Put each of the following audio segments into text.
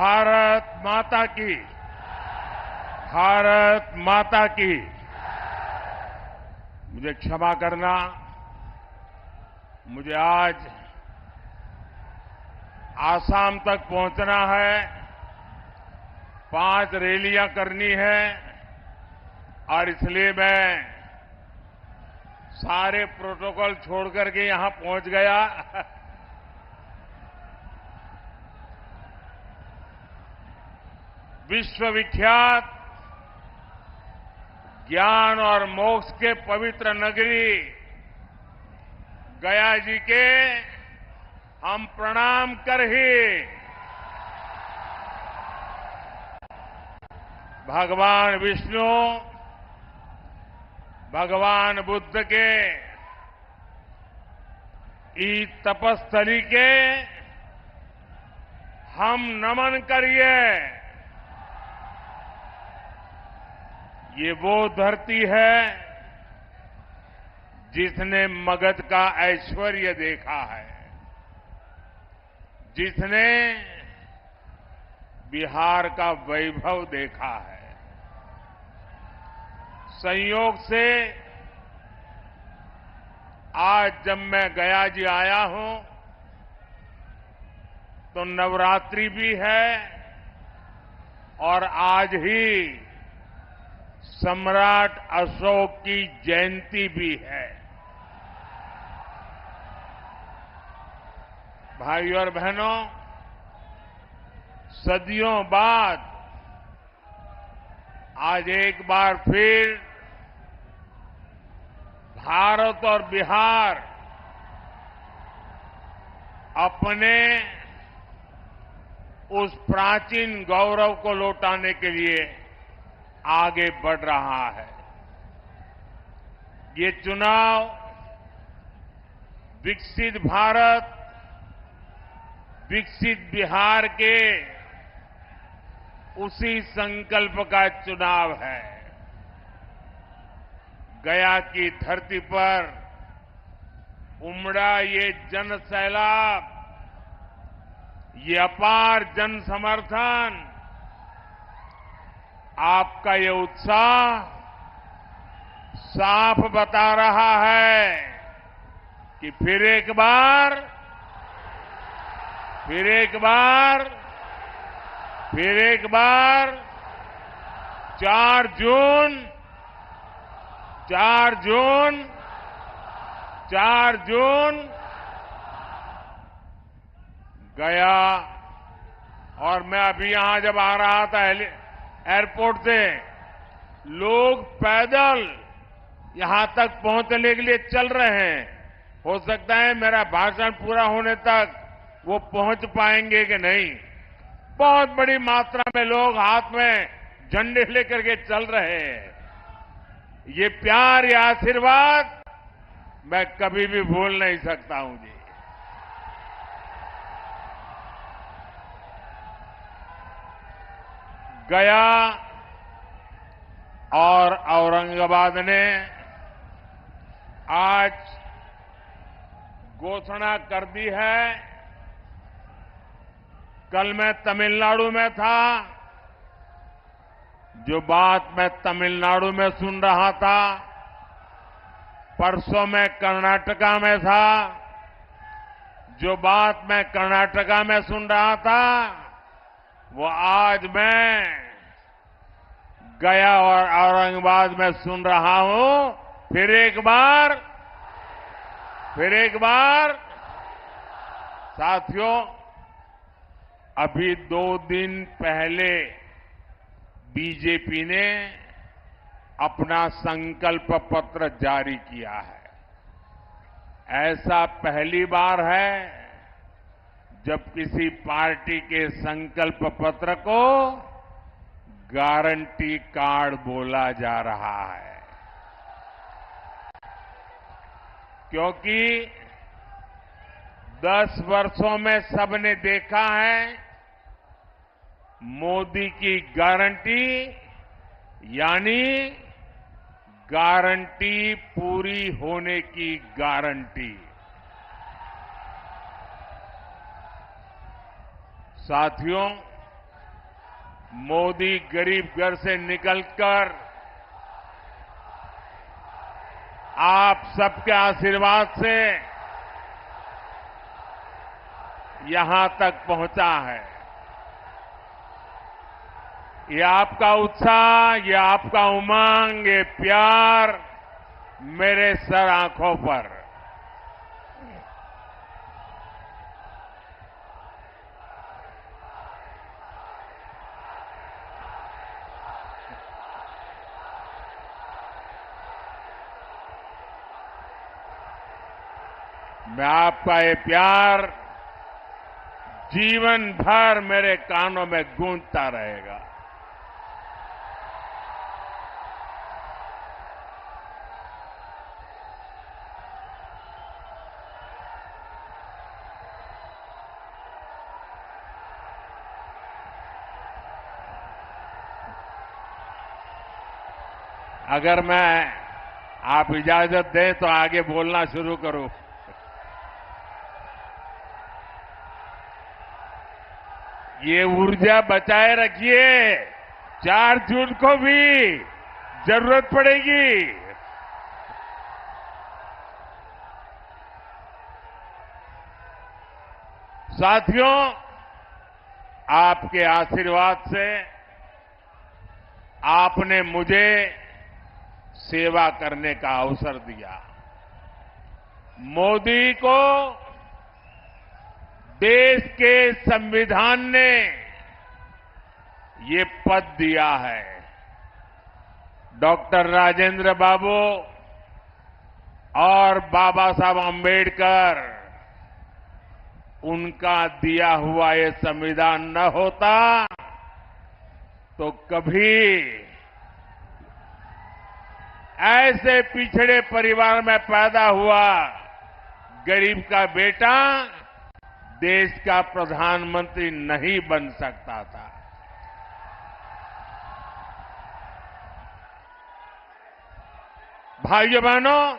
भारत माता की, भारत माता की। मुझे क्षमा करना, मुझे आज आसाम तक पहुंचना है, 5 रैलियां करनी है और इसलिए मैं सारे प्रोटोकॉल छोड़ करके यहां पहुंच गया। विश्वविख्यात ज्ञान और मोक्ष के पवित्र नगरी गया जी के हम प्रणाम कर ही भगवान विष्णु, भगवान बुद्ध के इस तपस्थली के हम नमन करिए। ये वो धरती है जिसने मगध का ऐश्वर्य देखा है, जिसने बिहार का वैभव देखा है। संयोग से आज जब मैं गया जी आया हूं तो नवरात्रि भी है और आज ही सम्राट अशोक की जयंती भी है। भाइयों और बहनों, सदियों बाद आज एक बार फिर भारत और बिहार अपने उस प्राचीन गौरव को लौटाने के लिए आगे बढ़ रहा है। ये चुनाव विकसित भारत, विकसित बिहार के उसी संकल्प का चुनाव है। गया की धरती पर उमड़ा ये जन सैलाब, ये अपार जन समर्थन, आपका ये उत्साह साफ बता रहा है कि फिर एक बार 4 जून गया। और मैं अभी यहां जब आ रहा था एयरपोर्ट से, लोग पैदल यहां तक पहुंचने के लिए चल रहे हैं। हो सकता है मेरा भाषण पूरा होने तक वो पहुंच पाएंगे कि नहीं। बहुत बड़ी मात्रा में लोग हाथ में झंडे लेकर के चल रहे हैं। ये प्यार, ये आशीर्वाद मैं कभी भी भूल नहीं सकता हूं जी। गया और औरंगाबाद ने आज घोषणा कर दी है। कल मैं तमिलनाडु में था, जो बात मैं तमिलनाडु में सुन रहा था, परसों मैं कर्नाटका में था, जो बात मैं कर्नाटका में सुन रहा था, वो आज मैं गया और औरंगाबाद में सुन रहा हूं। फिर एक बार साथियों, अभी 2 दिन पहले बीजेपी ने अपना संकल्प पत्र जारी किया है। ऐसा पहली बार है जब किसी पार्टी के संकल्प पत्र को गारंटी कार्ड बोला जा रहा है। क्योंकि 10 वर्षों में सबने देखा है, मोदी की गारंटी यानी गारंटी पूरी होने की गारंटी। साथियों, मोदी गरीब घर से निकलकर आप सबके आशीर्वाद से यहां तक पहुंचा है। ये आपका उत्साह, ये आपका उमंग, ये प्यार मेरे सर आंखों पर। मैं आपका ये प्यार जीवन भर मेरे कानों में गूंजता रहेगा। अगर आप इजाजत दें तो आगे बोलना शुरू करूं। ये ऊर्जा बचाए रखिए, 4 जून को भी जरूरत पड़ेगी। साथियों, आपके आशीर्वाद से आपने मुझे सेवा करने का अवसर दिया। मोदी को देश के संविधान ने ये पद दिया है। डॉक्टर राजेंद्र बाबू और बाबा साहब आंबेडकर, उनका दिया हुआ ये संविधान न होता तो कभी ऐसे पिछड़े परिवार में पैदा हुआ गरीब का बेटा देश का प्रधानमंत्री नहीं बन सकता था। भाइयों बहनों,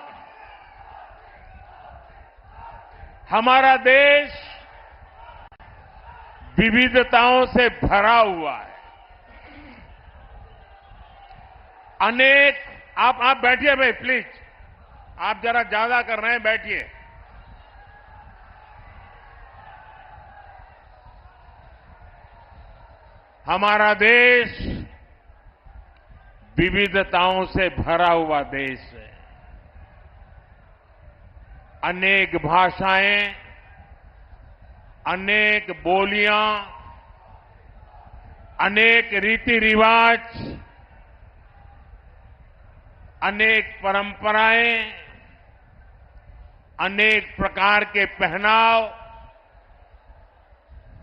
हमारा देश विविधताओं से भरा हुआ है। अनेक आप बैठिए भाई, प्लीज। आप जरा ज्यादा कर रहे हैं, बैठिए। हमारा देश विविधताओं से भरा हुआ देश है। अनेक भाषाएं, अनेक बोलियां, अनेक रीति रिवाज, अनेक परंपराएं, अनेक प्रकार के पहनाव,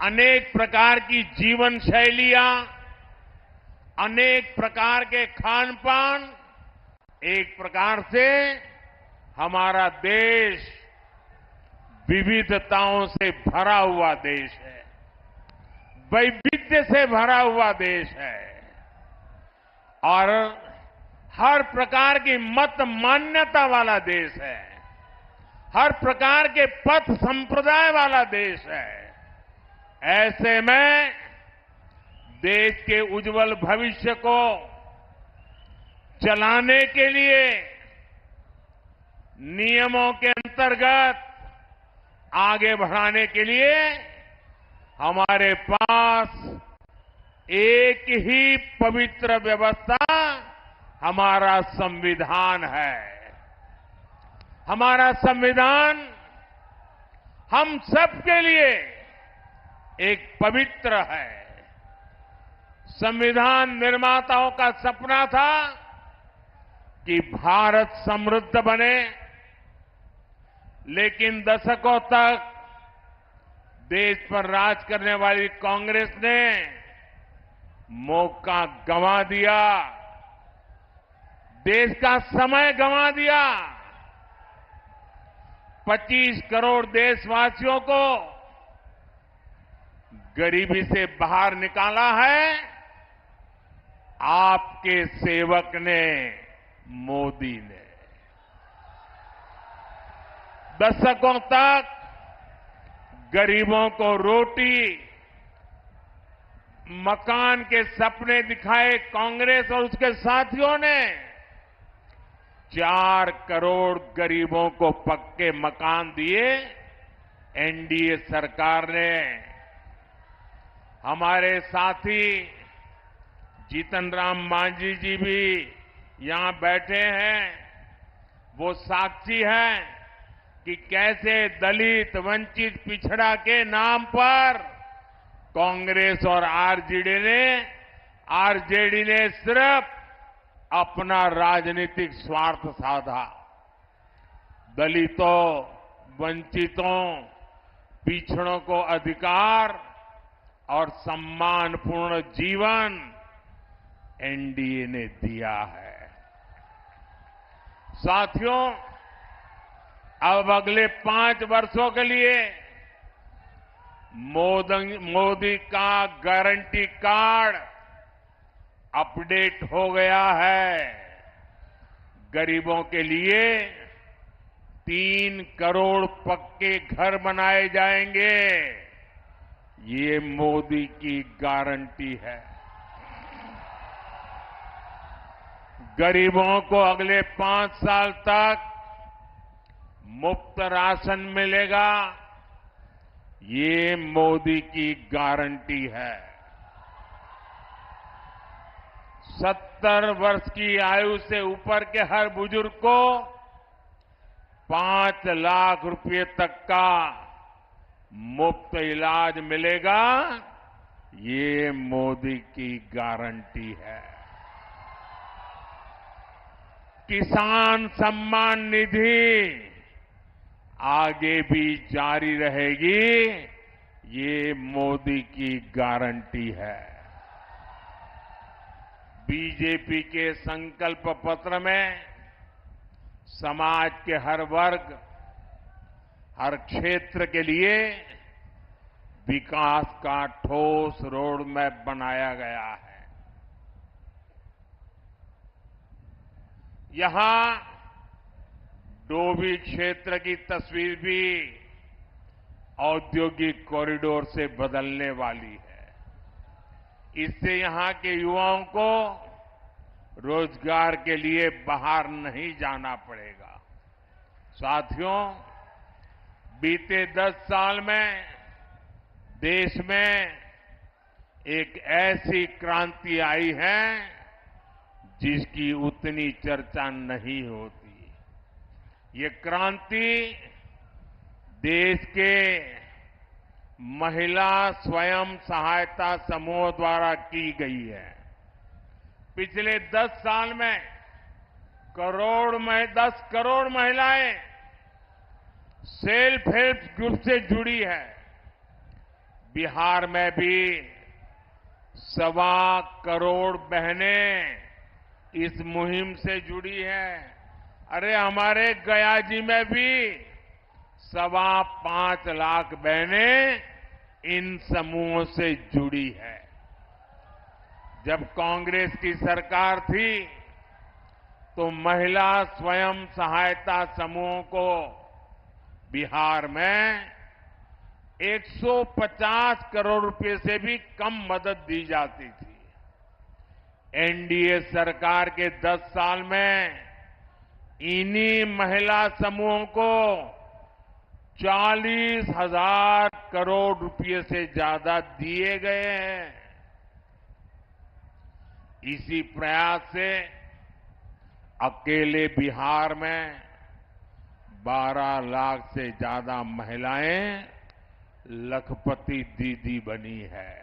अनेक प्रकार की जीवन शैलियां, अनेक प्रकार के खान पान, एक प्रकार से हमारा देश विविधताओं से भरा हुआ देश है, वैविध्य से भरा हुआ देश है और हर प्रकार की मत मान्यता वाला देश है, हर प्रकार के पथ संप्रदाय वाला देश है। ऐसे में देश के उज्जवल भविष्य को चलाने के लिए नियमों के अंतर्गत आगे बढ़ाने के लिए हमारे पास एक ही पवित्र व्यवस्था, हमारा संविधान है। हमारा संविधान हम सबके लिए एक पवित्र है। संविधान निर्माताओं का सपना था कि भारत समृद्ध बने, लेकिन दशकों तक देश पर राज करने वाली कांग्रेस ने मौका गंवा दिया, देश का समय गंवा दिया। 25 करोड़ देशवासियों को गरीबी से बाहर निकाला है आपके सेवक ने, मोदी ने। दशकों तक गरीबों को रोटी, मकान के सपने दिखाए कांग्रेस और उसके साथियों ने 4 करोड़ गरीबों को पक्के मकान दिए एनडीए सरकार ने। हमारे साथी जीतन राम मांझी जी भी यहां बैठे हैं। वो साक्षी हैं कि कैसे दलित, वंचित, पिछड़ा के नाम पर कांग्रेस और आरजेडी ने सिर्फ अपना राजनीतिक स्वार्थ साधा। दलितों, वंचितों, पिछड़ों को अधिकार और सम्मानपूर्ण जीवन एनडीए ने दिया है। साथियों, अब अगले 5 वर्षों के लिए मोदी का गारंटी कार्ड अपडेट हो गया है। गरीबों के लिए 3 करोड़ पक्के घर बनाए जाएंगे। ये मोदी की गारंटी है। गरीबों को अगले 5 साल तक मुफ्त राशन मिलेगा। ये मोदी की गारंटी है। 70 वर्ष की आयु से ऊपर के हर बुजुर्ग को 5 लाख रुपए तक का मुफ्त इलाज मिलेगा। ये मोदी की गारंटी है। किसान सम्मान निधि आगे भी जारी रहेगी। ये मोदी की गारंटी है। बीजेपी के संकल्प पत्र में समाज के हर वर्ग, हर क्षेत्र के लिए विकास का ठोस रोड मैप बनाया गया है। यहां डोभी क्षेत्र की तस्वीर भी औद्योगिक कॉरिडोर से बदलने वाली है। इससे यहां के युवाओं को रोजगार के लिए बाहर नहीं जाना पड़ेगा। साथियों, बीते 10 साल में देश में एक ऐसी क्रांति आई है जिसकी उतनी चर्चा नहीं होती। ये क्रांति देश के महिला स्वयं सहायता समूह द्वारा की गई है। पिछले 10 साल में 10 करोड़ महिलाएं सेल्फ हेल्प ग्रुप से जुड़ी है। बिहार में भी 1.25 करोड़ बहनें इस मुहिम से जुड़ी है। अरे हमारे गया जी में भी 5.25 लाख बहनें इन समूहों से जुड़ी है। जब कांग्रेस की सरकार थी तो महिला स्वयं सहायता समूहों को बिहार में 150 करोड़ रुपए से भी कम मदद दी जाती थी। एनडीए सरकार के 10 साल में इन्हीं महिला समूहों को 40,000 करोड़ रुपए से ज्यादा दिए गए हैं। इसी प्रयास से अकेले बिहार में 12 लाख से ज्यादा महिलाएं लखपति दीदी बनी है।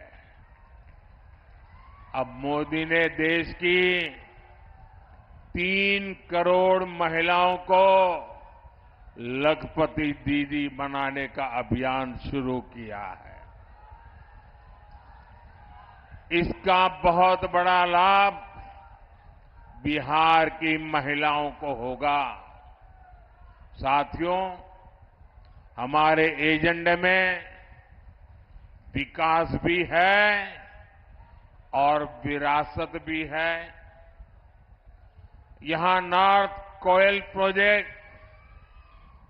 अब मोदी ने देश की 3 करोड़ महिलाओं को लखपति दीदी बनाने का अभियान शुरू किया है। इसका बहुत बड़ा लाभ बिहार की महिलाओं को होगा। साथियों, हमारे एजेंडे में विकास भी है और विरासत भी है। यहां नॉर्थ कोयल प्रोजेक्ट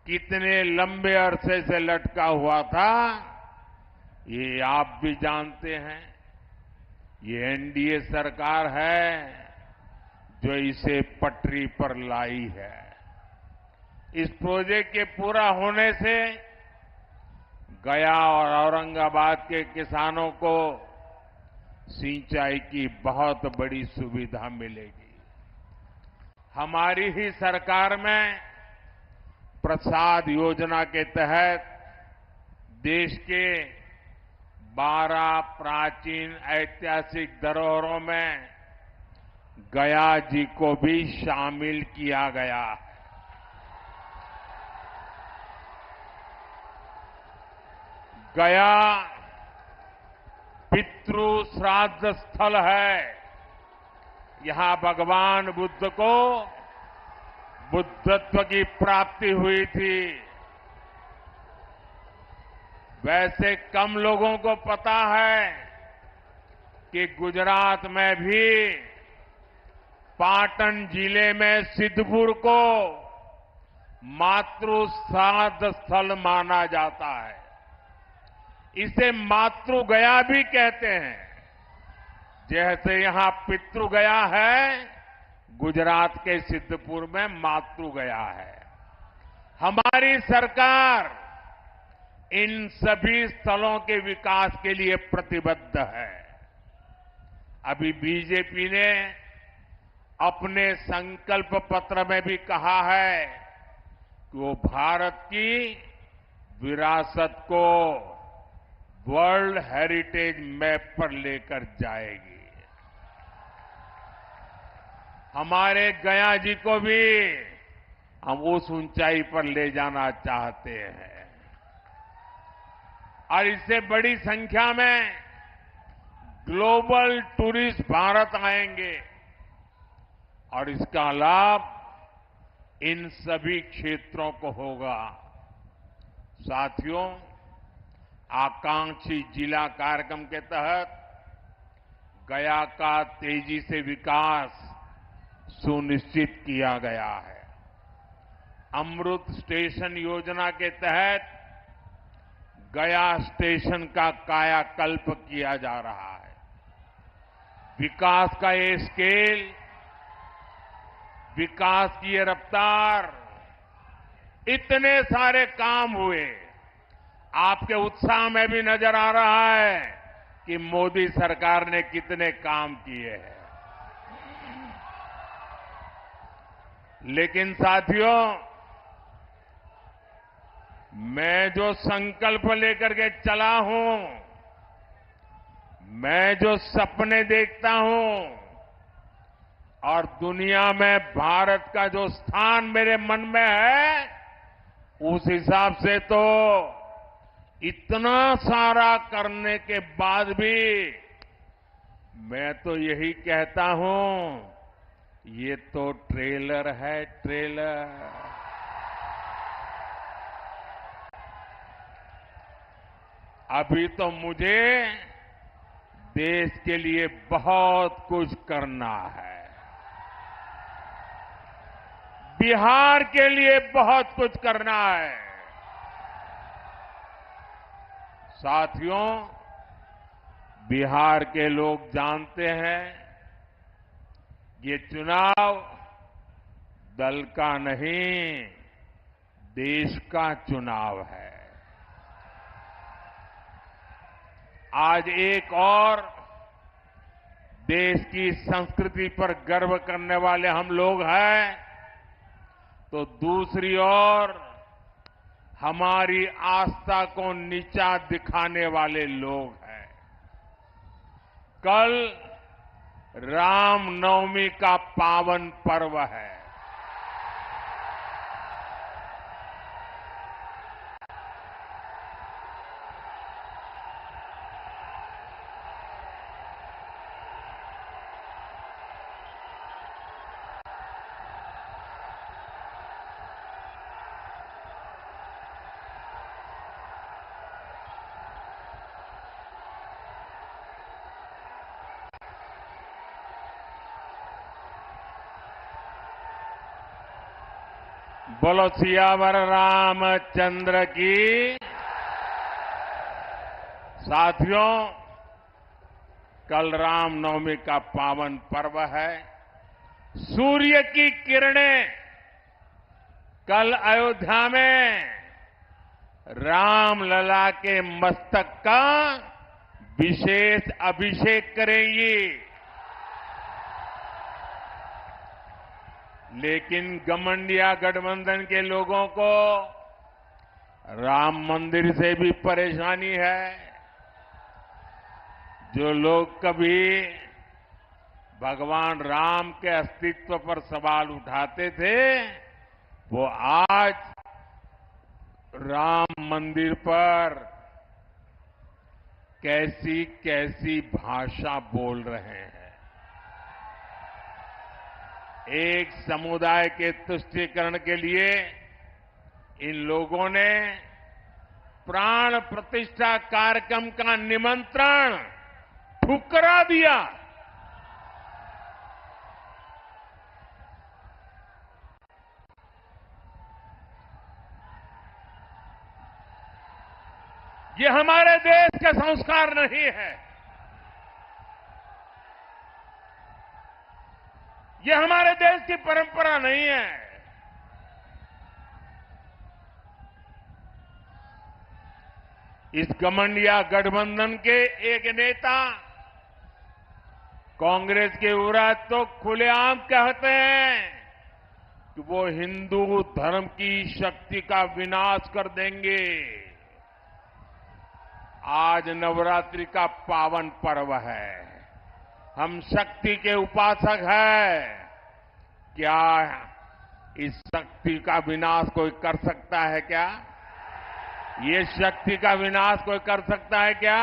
कितने लंबे अरसे से लटका हुआ था, ये आप भी जानते हैं। ये एनडीए सरकार है जो इसे पटरी पर लाई है। इस प्रोजेक्ट के पूरा होने से गया और औरंगाबाद के किसानों को सिंचाई की बहुत बड़ी सुविधा मिलेगी। हमारी ही सरकार में प्रसाद योजना के तहत देश के 12 प्राचीन ऐतिहासिक धरोहरों में गया जी को भी शामिल किया गया है। गया पितृ श्राद्ध स्थल है। यहां भगवान बुद्ध को बुद्धत्व की प्राप्ति हुई थी। वैसे कम लोगों को पता है कि गुजरात में भी पाटन जिले में सिद्धपुर को मातृ श्राद्ध स्थल माना जाता है। इसे मातृ गया भी कहते हैं। जैसे यहां पितृ गया है, गुजरात के सिद्धपुर में मातृ गया है। हमारी सरकार इन सभी स्थलों के विकास के लिए प्रतिबद्ध है। अभी बीजेपी ने अपने संकल्प पत्र में भी कहा है कि वो भारत की विरासत को वर्ल्ड हेरिटेज मैप पर लेकर जाएगी। हमारे गया जी को भी हम उस ऊंचाई पर ले जाना चाहते हैं और इससे बड़ी संख्या में ग्लोबल टूरिस्ट भारत आएंगे और इसका लाभ इन सभी क्षेत्रों को होगा। साथियों, आकांक्षी जिला कार्यक्रम के तहत गया का तेजी से विकास सुनिश्चित किया गया है। अमृत स्टेशन योजना के तहत गया स्टेशन का कायाकल्प किया जा रहा है। विकास का ये स्केल, विकास की ये रफ्तार, इतने सारे काम हुए, आपके उत्साह में भी नजर आ रहा है कि मोदी सरकार ने कितने काम किए हैं। लेकिन साथियों, मैं जो संकल्प लेकर के चला हूं, मैं जो सपने देखता हूं और दुनिया में भारत का जो स्थान मेरे मन में है, उस हिसाब से तो इतना सारा करने के बाद भी मैं तो यही कहता हूं, ये तो ट्रेलर है, ट्रेलर। अभी तो मुझे देश के लिए बहुत कुछ करना है। बिहार के लिए बहुत कुछ करना है। साथियों, बिहार के लोग जानते हैं, ये चुनाव दल का नहीं, देश का चुनाव है। आज एक और देश की संस्कृति पर गर्व करने वाले हम लोग हैं, तो दूसरी ओर हमारी आस्था को नीचा दिखाने वाले लोग हैं। कल रामनवमी का पावन पर्व है। बोलो सियावर रामचंद्र की। साथियों, कल रामनवमी का पावन पर्व है। सूर्य की किरणें कल अयोध्या में रामलला के मस्तक का विशेष अभिषेक करेंगी। लेकिन घमंडिया गठबंधन के लोगों को राम मंदिर से भी परेशानी है। जो लोग कभी भगवान राम के अस्तित्व पर सवाल उठाते थे, वो आज राम मंदिर पर कैसी कैसी भाषा बोल रहे हैं। एक समुदाय के तुष्टीकरण के लिए इन लोगों ने प्राण प्रतिष्ठा कार्यक्रम का निमंत्रण ठुकरा दिया। ये हमारे देश का संस्कार नहीं है। ये हमारे देश की परंपरा नहीं है। इस घमंडिया गठबंधन के एक नेता कांग्रेस के विरोध तो खुलेआम कहते हैं कि वो हिंदू धर्म की शक्ति का विनाश कर देंगे। आज नवरात्रि का पावन पर्व है। हम शक्ति के उपासक हैं। क्या इस शक्ति का विनाश कोई कर सकता है क्या? ये शक्ति का विनाश कोई कर सकता है क्या?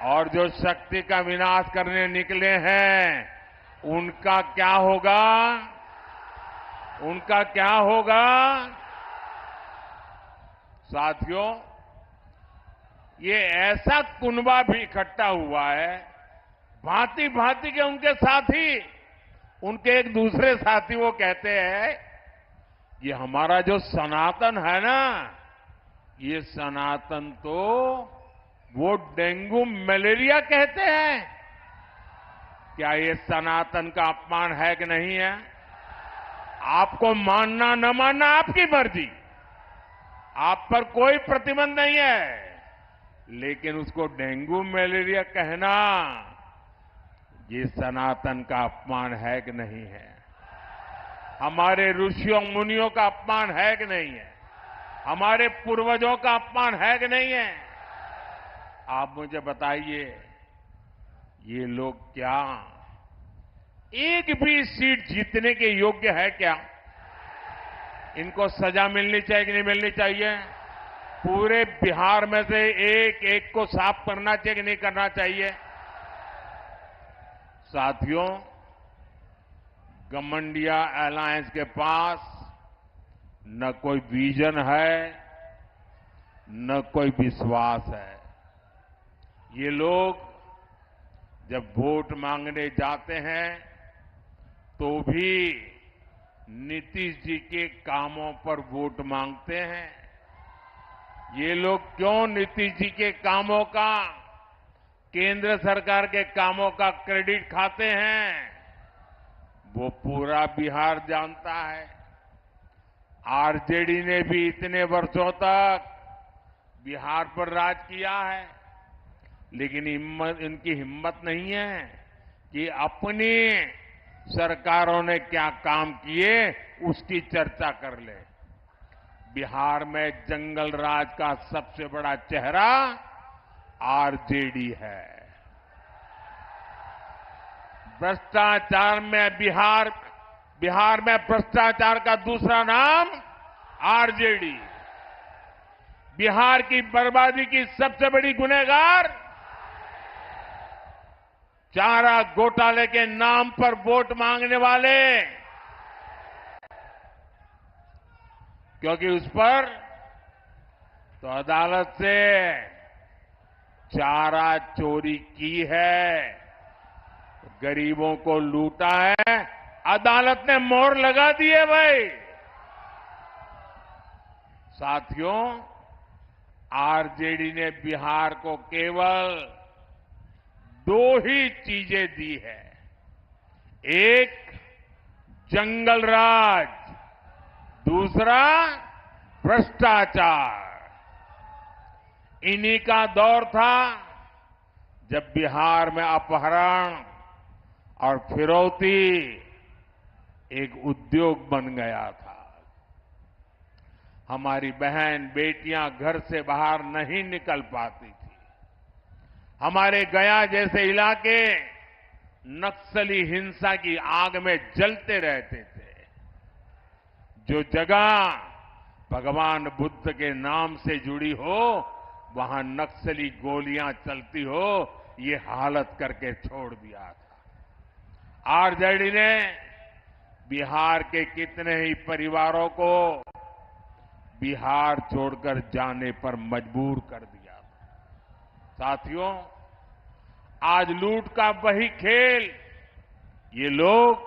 और जो शक्ति का विनाश करने निकले हैं, उनका क्या होगा? उनका क्या होगा? साथियों, ये ऐसा कुनबा भी इकट्ठा हुआ है, भांति भांति के उनके साथी, उनके एक दूसरे साथी वो कहते हैं, ये हमारा जो सनातन है ना, ये सनातन तो वो डेंगू मलेरिया कहते हैं। क्या ये सनातन का अपमान है कि नहीं है? आपको मानना न मानना आपकी मर्जी, आप पर कोई प्रतिबंध नहीं है, लेकिन उसको डेंगू मलेरिया कहना ये सनातन का अपमान है कि नहीं है? हमारे ऋषियों मुनियों का अपमान है कि नहीं है? हमारे पूर्वजों का अपमान है कि नहीं है? आप मुझे बताइए, ये लोग क्या एक भी सीट जीतने के योग्य है क्या? इनको सजा मिलनी चाहिए कि नहीं मिलनी चाहिए? पूरे बिहार में से एक एक को साफ करना चाहिए कि नहीं करना चाहिए? साथियों, घमंडिया अलायंस के पास न कोई विजन है, न कोई विश्वास है। ये लोग जब वोट मांगने जाते हैं तो भी नीतीश जी के कामों पर वोट मांगते हैं। ये लोग क्यों नीतीश जी के कामों का, केंद्र सरकार के कामों का क्रेडिट खाते हैं? वो पूरा बिहार जानता है। आरजेडी ने भी इतने वर्षों तक बिहार पर राज किया है, लेकिन इनकी हिम्मत नहीं है कि अपनी सरकारों ने क्या काम किए उसकी चर्चा कर ले। बिहार में जंगल राज का सबसे बड़ा चेहरा आरजेडी है। भ्रष्टाचार में बिहार में भ्रष्टाचार का दूसरा नाम आरजेडी। बिहार की बर्बादी की सबसे बड़ी गुनहगार चारा घोटाले के नाम पर वोट मांगने वाले, क्योंकि उस पर तो अदालत से चारा चोरी की है, गरीबों को लूटा है, अदालत ने मोहर लगा दी है भाई। साथियों, आरजेडी ने बिहार को केवल दो ही चीजें दी है। एक जंगल राज, दूसरा भ्रष्टाचार। इन्हीं का दौर था जब बिहार में अपहरण और फिरौती एक उद्योग बन गया था। हमारी बहन बेटियां घर से बाहर नहीं निकल पाती थी। हमारे गया जैसे इलाके नक्सली हिंसा की आग में जलते रहते थे। जो जगह भगवान बुद्ध के नाम से जुड़ी हो, वहां नक्सली गोलियां चलती हो, ये हालत करके छोड़ दिया था। आरजेडी ने बिहार के कितने ही परिवारों को बिहार छोड़कर जाने पर मजबूर कर दिया था। साथियों, आज लूट का वही खेल ये लोग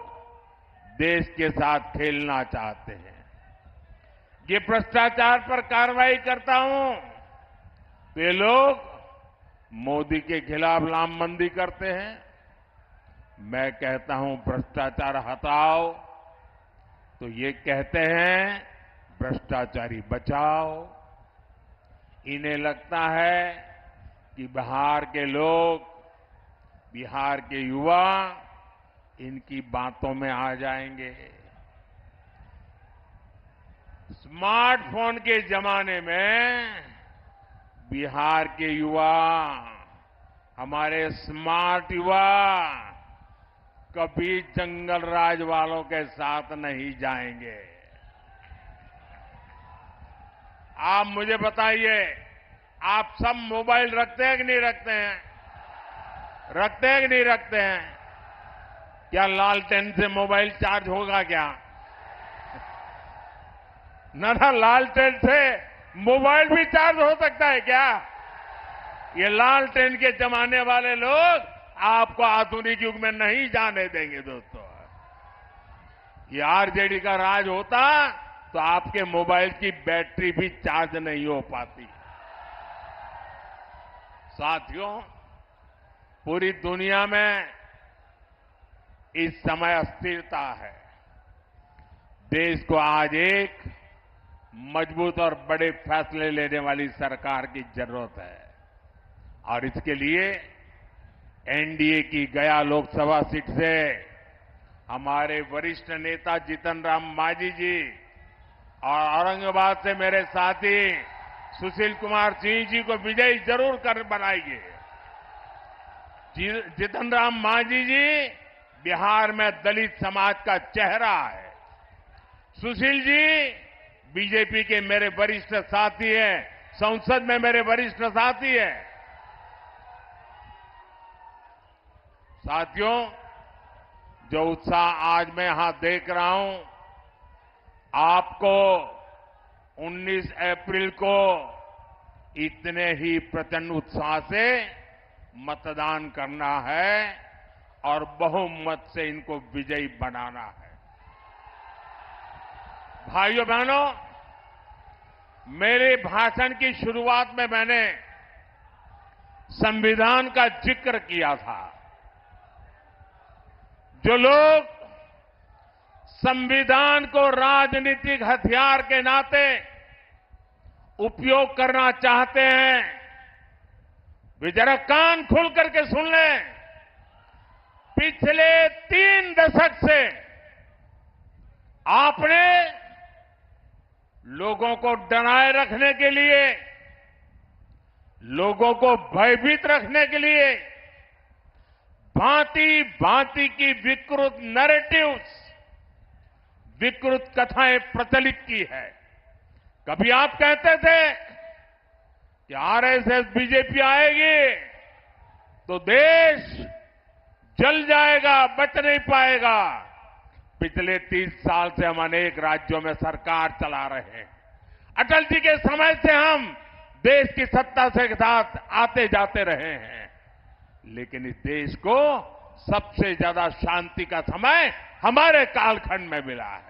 देश के साथ खेलना चाहते हैं। ये भ्रष्टाचार पर कार्रवाई करता हूं तो ये लोग मोदी के खिलाफ लामबंदी करते हैं। मैं कहता हूं भ्रष्टाचार हटाओ तो ये कहते हैं भ्रष्टाचारी बचाओ। इन्हें लगता है कि बिहार के लोग, बिहार के युवा इनकी बातों में आ जाएंगे। स्मार्टफोन के जमाने में बिहार के युवा, हमारे स्मार्ट युवा कभी जंगल राज वालों के साथ नहीं जाएंगे। आप मुझे बताइए, आप सब मोबाइल रखते हैं कि नहीं रखते हैं? रखते हैं कि नहीं रखते हैं? क्या लालटेन से मोबाइल चार्ज होगा क्या? ना, लालटेन से मोबाइल भी चार्ज हो सकता है क्या? ये लालटेन के जमाने वाले लोग आपको आधुनिक युग में नहीं जाने देंगे दोस्तों। ये आरजेडी का राज होता तो आपके मोबाइल की बैटरी भी चार्ज नहीं हो पाती। साथियों, पूरी दुनिया में इस समय अस्थिरता है। देश को आज एक मजबूत और बड़े फैसले लेने वाली सरकार की जरूरत है और इसके लिए एनडीए की गया लोकसभा सीट से हमारे वरिष्ठ नेता जीतन राम मांझी जी और औरंगाबाद से मेरे साथी सुशील कुमार सिंह जी को विजयी जरूर कर बनाएंगे। जीतन राम मांझी जी बिहार में दलित समाज का चेहरा है। सुशील जी बीजेपी के मेरे वरिष्ठ साथी हैं, संसद में मेरे वरिष्ठ साथी हैं। साथियों, जो उत्साह आज मैं यहां देख रहा हूं, आपको 19 अप्रैल को इतने ही प्रचंड उत्साह से मतदान करना है और बहुमत से इनको विजयी बनाना है। भाइयों बहनों, मेरे भाषण की शुरुआत में मैंने संविधान का जिक्र किया था। जो लोग संविधान को राजनीतिक हथियार के नाते उपयोग करना चाहते हैं, वे जरा कान खोल करके सुन लें। पिछले 3 दशक से आपने लोगों को डराए रखने के लिए, लोगों को भयभीत रखने के लिए भांति भांति की विकृत नैरेटिव्स, विकृत कथाएं प्रचलित की है। कभी आप कहते थे कि आरएसएस बीजेपी आएगी तो देश जल जाएगा, बच नहीं पाएगा। पिछले 30 साल से हम अनेक राज्यों में सरकार चला रहे हैं। अटल जी के समय से हम देश की सत्ता से साथ आते जाते रहे हैं, लेकिन इस देश को सबसे ज्यादा शांति का समय हमारे कालखंड में मिला है।